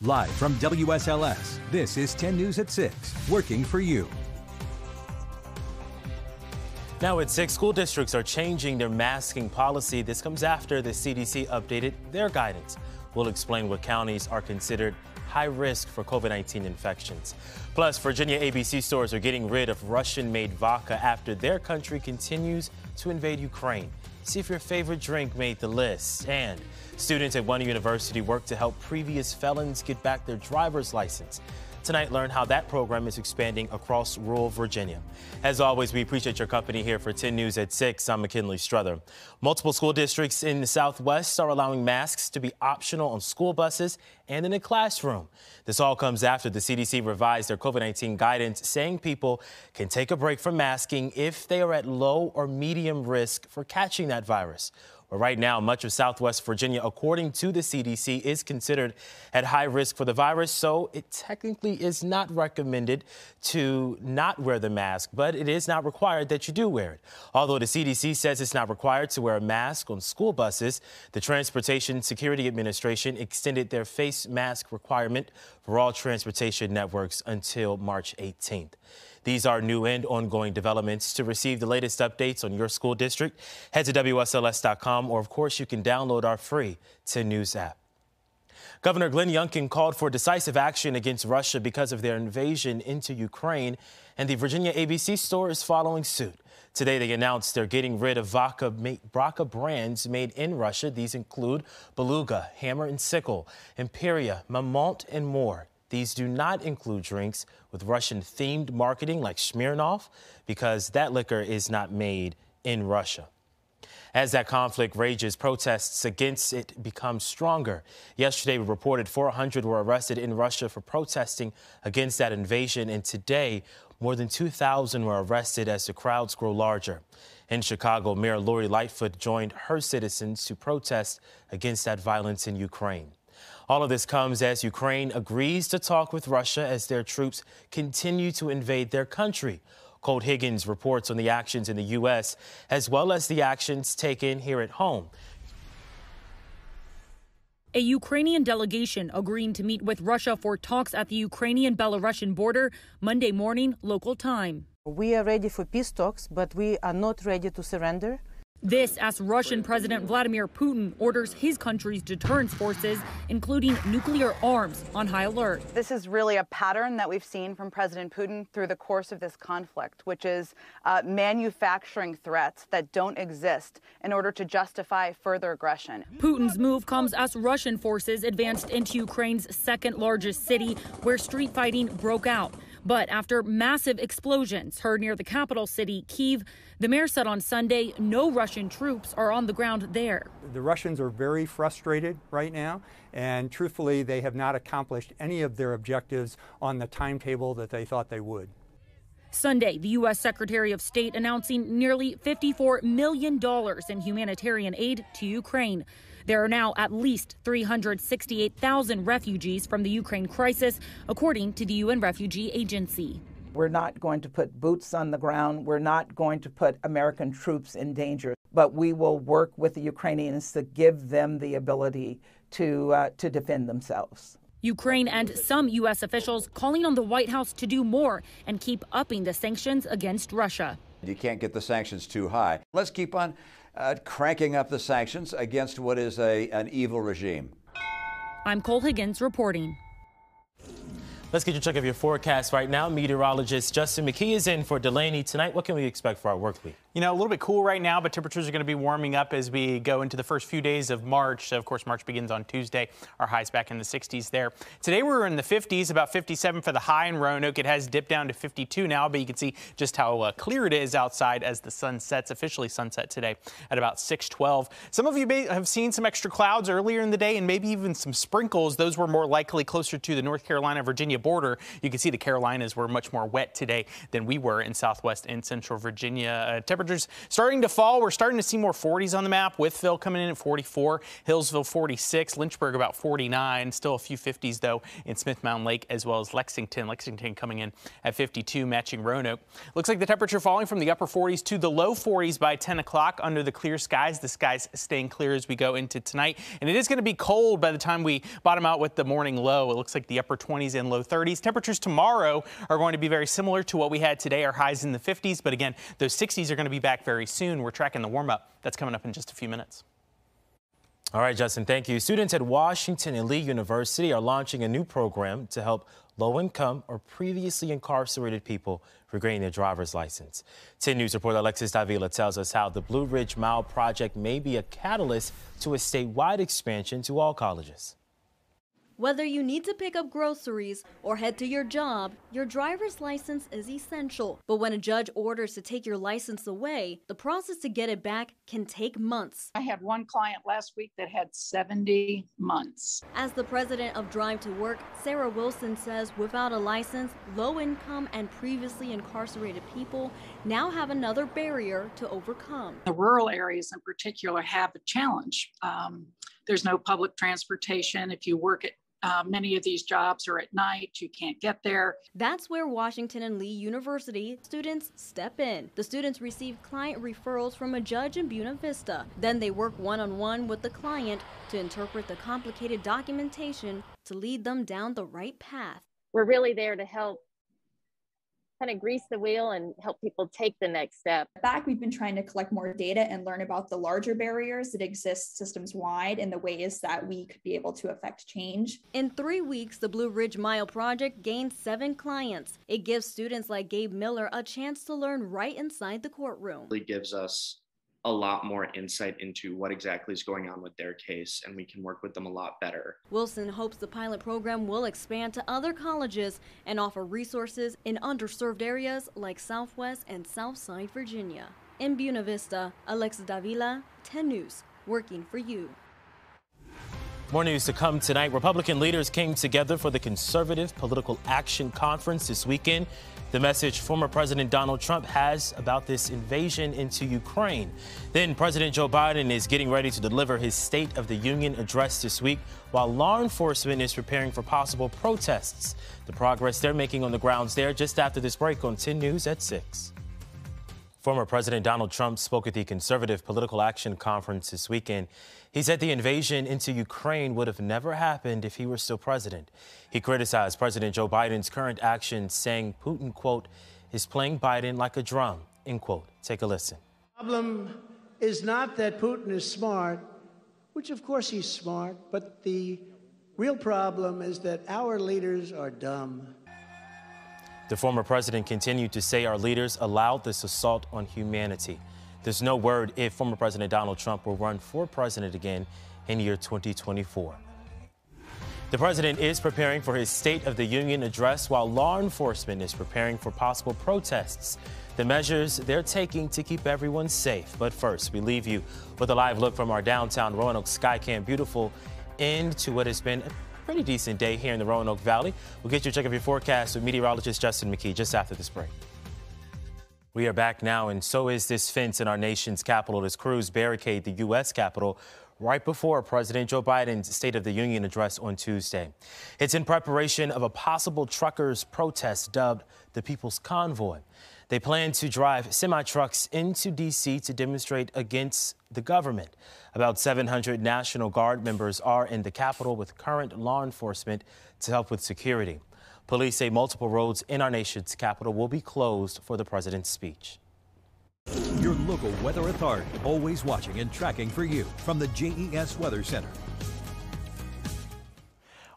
Live from WSLS, this is 10 News at 6, working for you. Now at 6, school districts are changing their masking policy. This comes after the CDC updated their guidance. We'll explain what counties are considered high risk for COVID-19 infections. Plus, Virginia ABC stores are getting rid of Russian-made vodka after their country continues to invade Ukraine. See if your favorite drink made the list. And students at one university work to help previous felons get back their driver's license. Tonight, learn how that program is expanding across rural Virginia. As always, we appreciate your company here for 10 News at 6. I'm McKinley Struther. Multiple school districts in the Southwest are allowing masks to be optional on school buses and in the classroom. This all comes after the CDC revised their COVID-19 guidance, saying people can take a break from masking if they are at low or medium risk for catching that virus. Well, right now, much of Southwest Virginia, according to the CDC, is considered at high risk for the virus, so it technically is not recommended to not wear the mask, but it is not required that you do wear it. Although the CDC says it's not required to wear a mask on school buses, the Transportation Security Administration extended their face mask requirement for all transportation networks until March 18th. These are new and ongoing developments. To receive the latest updates on your school district, head to WSLS.com, or of course you can download our free 10 News app. Governor Glenn Youngkin called for decisive action against Russia because of their invasion into Ukraine, and the Virginia ABC store is following suit. Today they announced they're getting rid of vodka brands made in Russia. These include Beluga, Hammer and Sickle, Imperia, Mamont, and more. These do not include drinks with Russian-themed marketing like Smirnoff, because that liquor is not made in Russia. As that conflict rages, protests against it become stronger. Yesterday, we reported 400 were arrested in Russia for protesting against that invasion, and today, more than 2,000 were arrested as the crowds grow larger. In Chicago, Mayor Lori Lightfoot joined her citizens to protest against that violence in Ukraine. All of this comes as Ukraine agrees to talk with Russia as their troops continue to invade their country. Colt Higgins reports on the actions in the U.S. as well as the actions taken here at home. A Ukrainian delegation agreeing to meet with Russia for talks at the Ukrainian-Belarusian border Monday morning, local time. We are ready for peace talks, but we are not ready to surrender. This as Russian President Vladimir Putin orders his country's deterrence forces, including nuclear arms, on high alert. This is really a pattern that we've seen from President Putin through the course of this conflict, which is manufacturing threats that don't exist in order to justify further aggression. Putin's move comes as Russian forces advanced into Ukraine's second largest city, where street fighting broke out. But after massive explosions heard near the capital city, Kyiv, the mayor said on Sunday no Russian troops are on the ground there. The Russians are very frustrated right now, and truthfully, they have not accomplished any of their objectives on the timetable that they thought they would. Sunday, the U.S. Secretary of State announcing nearly $54 million in humanitarian aid to Ukraine. There are now at least 368,000 refugees from the Ukraine crisis, according to the UN Refugee Agency. We're not going to put boots on the ground. We're not going to put American troops in danger. But we will work with the Ukrainians to give them the ability to defend themselves. Ukraine and some U.S. officials calling on the White House to do more and keep upping the sanctions against Russia. You can't get the sanctions too high. Let's keep on cranking up the sanctions against what is an evil regime. I'm Cole Higgins reporting. Let's get your check of your forecast right now. Meteorologist Justin McKee is in for Delaney tonight. What can we expect for our work week? You know, a little bit cool right now, but temperatures are going to be warming up as we go into the first few days of March. So, of course, March begins on Tuesday. Our highs back in the 60s there. Today we're in the 50s, about 57 for the high in Roanoke. It has dipped down to 52 now, but you can see just how clear it is outside as the sun sets, officially sunset today at about 6:12. Some of you may have seen some extra clouds earlier in the day and maybe even some sprinkles. Those were more likely closer to the North Carolina-Virginia border. You can see the Carolinas were much more wet today than we were in southwest and central Virginia. Temperatures Temperatures starting to fall. We're starting to see more 40s on the map. Wytheville coming in at 44, Hillsville 46, Lynchburg about 49. Still a few 50s, though, in Smith Mountain Lake as well as Lexington. Lexington coming in at 52, matching Roanoke. Looks like the temperature falling from the upper 40s to the low 40s by 10 o'clock under the clear skies. The skies staying clear as we go into tonight. And it is going to be cold by the time we bottom out with the morning low. It looks like the upper 20s and low 30s. Temperatures tomorrow are going to be very similar to what we had today. Our highs in the 50s. But again, those 60s are going to be back very soon. We're tracking the warm up. That's coming up in just a few minutes. All right, Justin, thank you. Students at Washington and Lee University are launching a new program to help low-income or previously incarcerated people regain their driver's license. 10 News reporter Alexis Davila tells us how the Blue Ridge Mile project may be a catalyst to a statewide expansion to all colleges. Whether you need to pick up groceries or head to your job, your driver's license is essential. But when a judge orders to take your license away, the process to get it back can take months. I had one client last week that had 70 months. As the president of Drive to Work, Sarah Wilson says without a license, low-income and previously incarcerated people now have another barrier to overcome. The rural areas in particular have a challenge. There's no public transportation. If you work at many of these jobs are at night, you can't get there. That's where Washington and Lee University students step in. The students receive client referrals from a judge in Buena Vista. Then they work one-on-one with the client to interpret the complicated documentation to lead them down the right path. We're really there to help kind of grease the wheel and help people take the next step. We've been trying to collect more data and learn about the larger barriers that exist systems-wide and the ways that we could be able to affect change. In 3 weeks, the Blue Ridge Mile project gained 7 clients. It gives students like Gabe Miller a chance to learn right inside the courtroom. It gives us a lot more insight into what exactly is going on with their case, and we can work with them a lot better. Wilson hopes the pilot program will expand to other colleges and offer resources in underserved areas like Southwest and Southside Virginia. In Buena Vista, Alexis Davila, 10 News, working for you. More news to come tonight. Republican leaders came together for the Conservative Political Action Conference this weekend. The message former President Donald Trump has about this invasion into Ukraine. Then President Joe Biden is getting ready to deliver his State of the Union address this week, while law enforcement is preparing for possible protests. The progress they're making on the grounds there just after this break on 10 News at 6. Former President Donald Trump spoke at the Conservative Political Action Conference this weekend. He said the invasion into Ukraine would have never happened if he were still president. He criticized President Joe Biden's current actions, saying Putin, quote, is playing Biden like a drum, end quote. Take a listen. The problem is not that Putin is smart, which of course he's smart, but the real problem is that our leaders are dumb. The former president continued to say our leaders allowed this assault on humanity. There's no word if former President Donald Trump will run for president again in year 2024. The president is preparing for his State of the Union address while law enforcement is preparing for possible protests. The measures they're taking to keep everyone safe. But first, we leave you with a live look from our downtown Roanoke Skycam. Beautiful end to what has been a pretty decent day here in the Roanoke Valley. We'll get you a check of your forecast with meteorologist Justin McKee just after this break. We are back now, and so is this fence in our nation's capital as crews barricade the U.S. Capitol right before President Joe Biden's State of the Union address on Tuesday. It's in preparation of a possible truckers' protest dubbed the People's Convoy. They plan to drive semi-trucks into D.C. to demonstrate against the government. About 700 National Guard members are in the Capitol with current law enforcement to help with security. Police say multiple roads in our nation's capital will be closed for the president's speech. Your local weather authority, always watching and tracking for you from the JES Weather Center.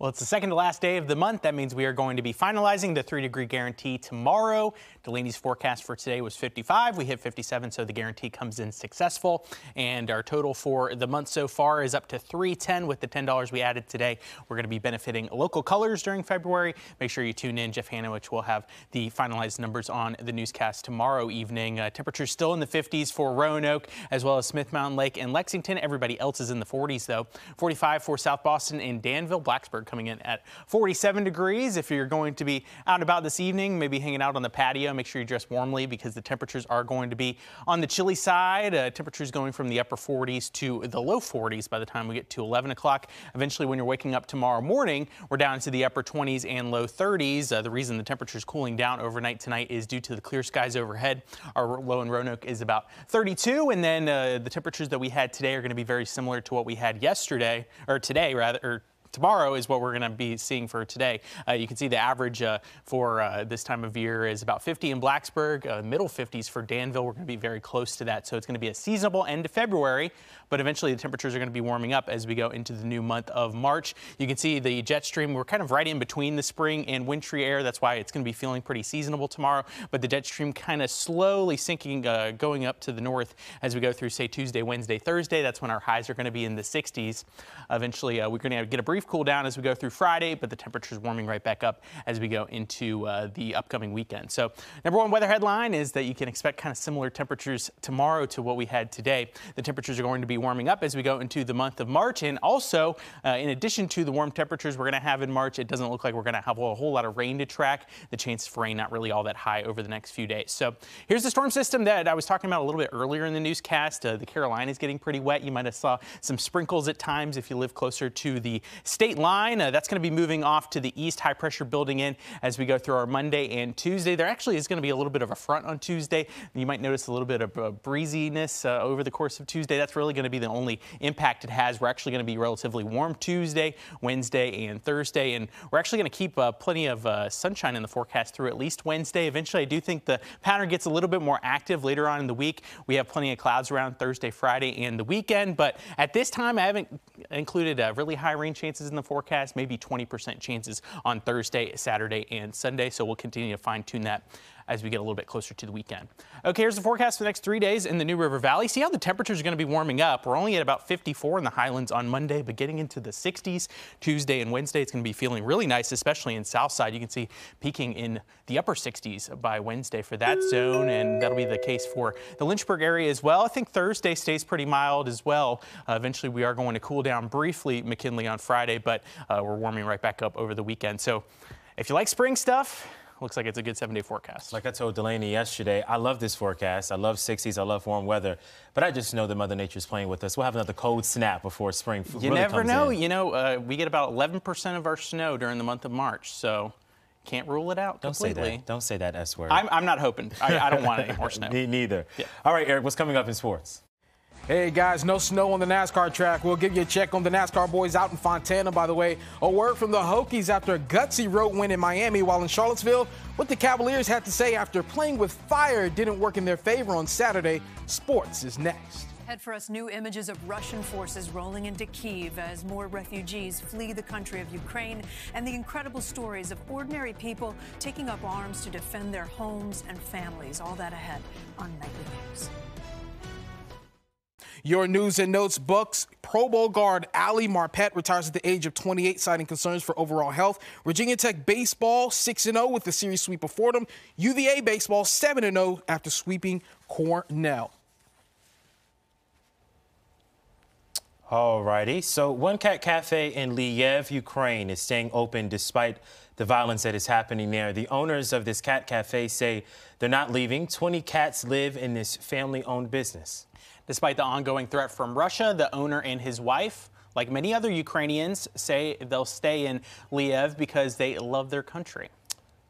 Well, it's the second to last day of the month. That means we are going to be finalizing the 3-degree guarantee tomorrow. Delaney's forecast for today was 55. We hit 57, so the guarantee comes in successful. And our total for the month so far is up to $310 with the $10 we added today. We're going to be benefiting local colors during February. Make sure you tune in. Jeff Hanowich will have the finalized numbers on the newscast tomorrow evening. Temperatures still in the 50s for Roanoke, as well as Smith Mountain Lake and Lexington. Everybody else is in the 40s, though. 45 for South Boston and Danville. Blacksburg coming in at 47 degrees. If you're going to be out and about this evening, maybe hanging out on the patio, make sure you dress warmly because the temperatures are going to be on the chilly side. Temperatures going from the upper 40s to the low 40s by the time we get to 11 o'clock. Eventually, when you're waking up tomorrow morning, we're down to the upper 20s and low 30s. The reason the temperature is cooling down overnight tonight is due to the clear skies overhead. Our low in Roanoke is about 32, and then the temperatures that we had today are going to be very similar to what we had yesterday, or today rather, or tomorrow is what we're going to be seeing for today. You can see the average for this time of year is about 50 in Blacksburg, middle 50s for Danville. We're going to be very close to that. So it's going to be a seasonable end of February, but eventually the temperatures are going to be warming up as we go into the new month of March. You can see the jet stream. We're kind of right in between the spring and wintry air. That's why it's going to be feeling pretty seasonable tomorrow. But the jet stream kind of slowly sinking, going up to the north as we go through, say, Tuesday, Wednesday, Thursday. That's when our highs are going to be in the 60s. Eventually, we're going to get a brief cool down as we go through Friday, but the temperature's warming right back up as we go into the upcoming weekend. So number one weather headline is that you can expect kind of similar temperatures tomorrow to what we had today. The temperatures are going to be warming up as we go into the month of March. And also, in addition to the warm temperatures we're going to have in March, it doesn't look like we're going to have a whole lot of rain to track. The chances for rain not really all that high over the next few days. So here's the storm system that I was talking about a little bit earlier in the newscast. The Carolinas getting pretty wet. You might have saw some sprinkles at times if you live closer to the state line. That's going to be moving off to the east, high pressure building in as we go through our Monday and Tuesday. There actually is going to be a little bit of a front on Tuesday. You might notice a little bit of breeziness over the course of Tuesday. That's really going to be the only impact it has. We're actually going to be relatively warm Tuesday, Wednesday, and Thursday, and we're actually going to keep plenty of sunshine in the forecast through at least Wednesday. Eventually, I do think the pattern gets a little bit more active later on in the week. We have plenty of clouds around Thursday, Friday, and the weekend, but at this time, I haven't included really high rain chances in the forecast, maybe 20% chances on Thursday, Saturday, and Sunday, so we'll continue to fine-tune that as we get a little bit closer to the weekend. Okay, here's the forecast for the next 3 days in the New River Valley. See how the temperatures are going to be warming up. We're only at about 54 in the Highlands on Monday, but getting into the 60s Tuesday and Wednesday. It's going to be feeling really nice, especially in Southside. You can see peaking in the upper 60s by Wednesday for that zone, and that'll be the case for the Lynchburg area as well. I think Thursday stays pretty mild as well. Eventually, we are going to cool down briefly McKinley on Friday, but we're warming right back up over the weekend. So if you like spring stuff, looks like it's a good 7-day forecast. Like I told Delaney yesterday, I love this forecast. I love 60s. I love warm weather. But I just know that Mother Nature's playing with us. We'll have another cold snap before spring really comes in. You never know. You know, we get about 11% of our snow during the month of March. So can't rule it out completely. Don't say that. Don't say that S word. I'm not hoping. I don't want any more snow. Me neither. Yeah. All right, Eric, what's coming up in sports? Hey guys, no snow on the NASCAR track. We'll give you a check on the NASCAR boys out in Fontana, by the way. A word from the Hokies after a gutsy road win in Miami, while in Charlottesville, what the Cavaliers had to say after playing with fire didn't work in their favor on Saturday. Sports is next. Ahead for us, new images of Russian forces rolling into Kyiv as more refugees flee the country of Ukraine, and the incredible stories of ordinary people taking up arms to defend their homes and families. All that ahead on Nightly News. Your news and notes: Bucks Pro Bowl guard Ali Marpet retires at the age of 28, citing concerns for overall health. Virginia Tech baseball 6-0 with the series sweep of Fordham. UVA baseball 7-0 after sweeping Cornell. All righty. So One Cat Cafe in Lviv, Ukraine is staying open despite the violence that is happening there. The owners of this cat cafe say they're not leaving. 20 cats live in this family-owned business. Despite the ongoing threat from Russia, the owner and his wife, like many other Ukrainians, say they'll stay in Lviv because they love their country.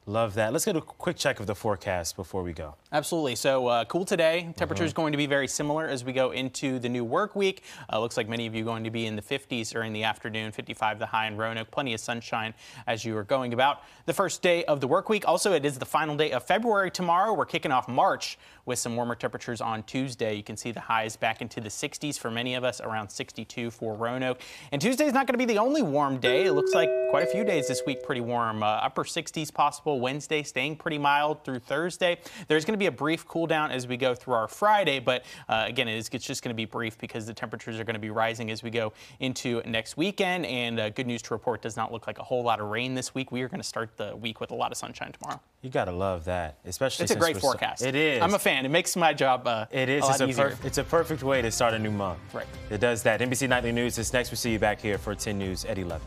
Love that. Let's get a quick check of the forecast before we go. Absolutely. So cool today. Temperature is going to be very similar as we go into the new work week. Looks like many of you going to be in the 50s during the afternoon, 55 the high in Roanoke. Plenty of sunshine as you are going about the first day of the work week. Also, it is the final day of February tomorrow. We're kicking off March with some warmer temperatures on Tuesday. You can see the highs back into the 60s for many of us, around 62 for Roanoke. And Tuesday is not going to be the only warm day. It looks like quite a few days this week pretty warm. Upper 60s possible Wednesday, staying pretty mild through Thursday. There's going to be a brief cool down as we go through our Friday, but again, it's just going to be brief because the temperatures are going to be rising as we go into next weekend. And good news to report, does not look like a whole lot of rain this week. We are going to start the week with a lot of sunshine tomorrow. You got to love that, especially it's a great forecast. It is. I'm a fan. It makes my job it is. a lot easier. It's a perfect way to start a new month. Right. It does that. NBC Nightly News is next. We'll see you back here for 10 News at 11.